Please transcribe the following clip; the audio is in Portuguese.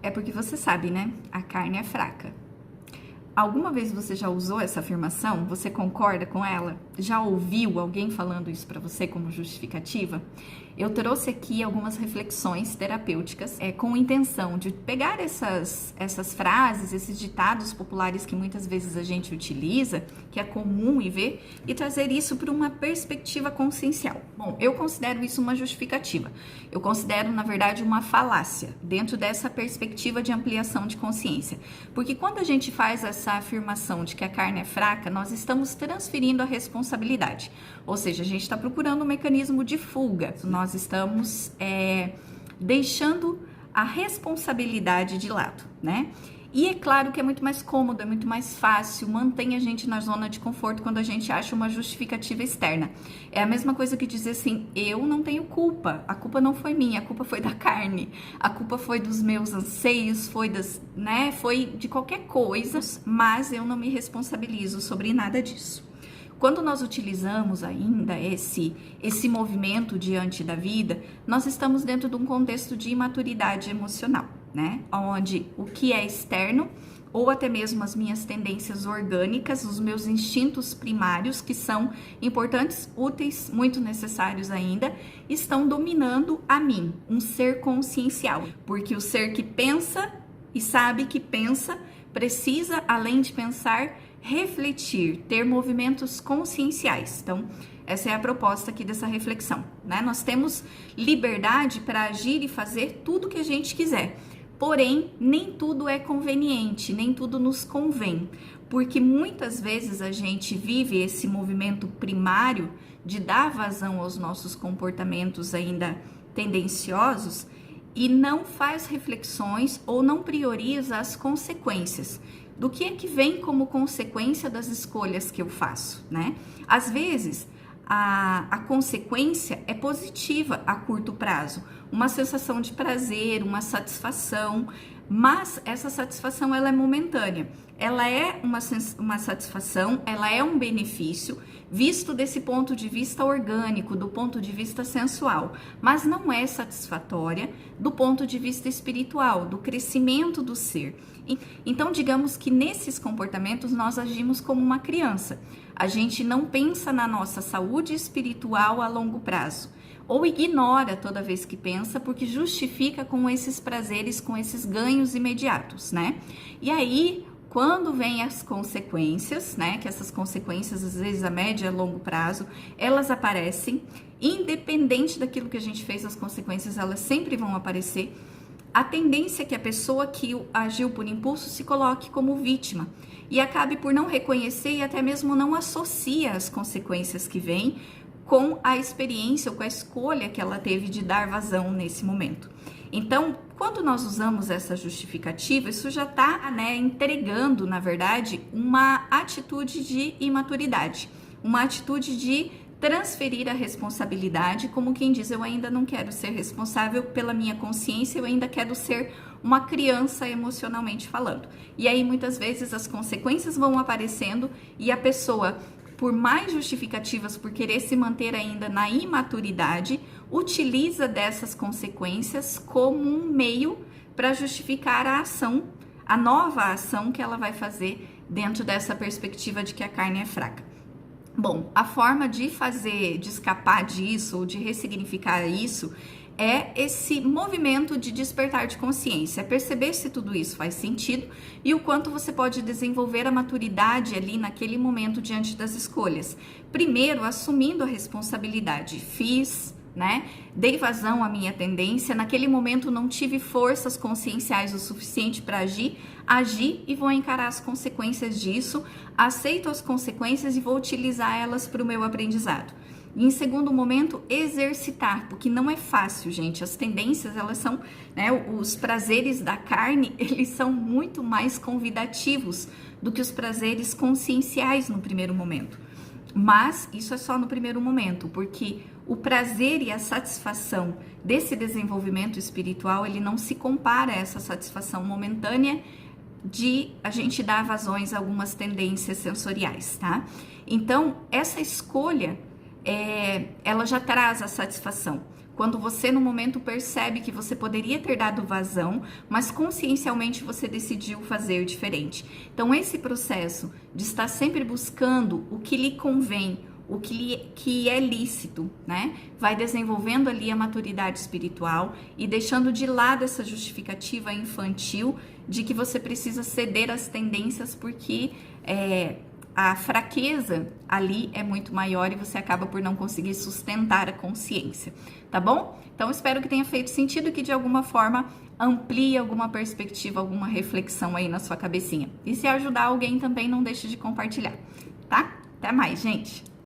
É porque você sabe, né? A carne é fraca. Alguma vez você já usou essa afirmação? Você concorda com ela? Já ouviu alguém falando isso para você como justificativa? Eu trouxe aqui algumas reflexões terapêuticas com intenção de pegar essas frases, esses ditados populares que muitas vezes a gente utiliza, que é comum e ver, e trazer isso para uma perspectiva consciencial. Bom, eu considero isso uma justificativa. Eu considero, na verdade, uma falácia dentro dessa perspectiva de ampliação de consciência. Porque quando a gente faz essa afirmação de que a carne é fraca, nós estamos transferindo a responsabilidade. Ou seja, a gente está procurando um mecanismo de fuga. Nós estamos deixando a responsabilidade de lado, né? E é claro que é muito mais cômodo, é muito mais fácil, mantém a gente na zona de conforto quando a gente acha uma justificativa externa. É a mesma coisa que dizer assim, eu não tenho culpa, a culpa não foi minha, a culpa foi da carne, a culpa foi dos meus anseios, foi de qualquer coisa, mas eu não me responsabilizo sobre nada disso. Quando nós utilizamos ainda esse movimento diante da vida, nós estamos dentro de um contexto de imaturidade emocional, né? Onde o que é externo, ou até mesmo as minhas tendências orgânicas, os meus instintos primários, que são importantes, úteis, muito necessários ainda, estão dominando a mim, um ser consciencial. Porque o ser que pensa e sabe que pensa, precisa, além de pensar, refletir, ter movimentos conscienciais. Então, essa é a proposta aqui dessa reflexão, né? Nós temos liberdade para agir e fazer tudo que a gente quiser. Porém, nem tudo é conveniente, nem tudo nos convém, porque muitas vezes a gente vive esse movimento primário de dar vazão aos nossos comportamentos ainda tendenciosos e não faz reflexões ou não prioriza as consequências. Do que é que vem como consequência das escolhas que eu faço, né? Às vezes, a consequência é positiva a curto prazo, uma sensação de prazer, uma satisfação, mas essa satisfação ela é momentânea. Ela é uma satisfação, ela é um benefício, visto desse ponto de vista orgânico, do ponto de vista sensual, mas não é satisfatória do ponto de vista espiritual, do crescimento do ser. Então, digamos que nesses comportamentos nós agimos como uma criança. A gente não pensa na nossa saúde espiritual a longo prazo, ou ignora toda vez que pensa, porque justifica com esses prazeres, com esses ganhos imediatos, né? E aí, quando vem as consequências, né, que essas consequências, às vezes a médio e a longo prazo, elas aparecem, independente daquilo que a gente fez, as consequências elas sempre vão aparecer. A tendência é que a pessoa que agiu por impulso se coloque como vítima e acabe por não reconhecer e até mesmo não associa as consequências que vêm com a experiência ou com a escolha que ela teve de dar vazão nesse momento. Então, quando nós usamos essa justificativa, isso já está, né, entregando, na verdade, uma atitude de imaturidade, uma atitude de transferir a responsabilidade, como quem diz, eu ainda não quero ser responsável pela minha consciência, eu ainda quero ser uma criança emocionalmente falando. E aí, muitas vezes, as consequências vão aparecendo e a pessoa, por mais justificativas, por querer se manter ainda na imaturidade, utiliza dessas consequências como um meio para justificar a ação, a nova ação que ela vai fazer dentro dessa perspectiva de que a carne é fraca. Bom, a forma de escapar disso, ou de ressignificar isso, é esse movimento de despertar de consciência, perceber se tudo isso faz sentido e o quanto você pode desenvolver a maturidade ali naquele momento diante das escolhas. Primeiro, assumindo a responsabilidade. Fiz, né? Dei vazão à minha tendência, naquele momento não tive forças conscienciais o suficiente para agi e vou encarar as consequências disso, aceito as consequências e vou utilizar elas para o meu aprendizado. E em segundo momento, exercitar, porque não é fácil, gente. As tendências, elas são, né, os prazeres da carne, eles são muito mais convidativos do que os prazeres conscienciais no primeiro momento. Mas isso é só no primeiro momento, porque o prazer e a satisfação desse desenvolvimento espiritual, ele não se compara a essa satisfação momentânea de a gente dar vazões a algumas tendências sensoriais, tá? Então, essa escolha, ela já traz a satisfação. quando você no momento percebe que você poderia ter dado vazão, mas consciencialmente você decidiu fazer diferente. Então esse processo de estar sempre buscando o que lhe convém, que é lícito, né? Vai desenvolvendo ali a maturidade espiritual e deixando de lado essa justificativa infantil de que você precisa ceder às tendências porque a fraqueza ali é muito maior e você acaba por não conseguir sustentar a consciência, tá bom? Então, espero que tenha feito sentido e que de alguma forma amplie alguma perspectiva, alguma reflexão aí na sua cabecinha. E se ajudar alguém também, não deixe de compartilhar, tá? Até mais, gente!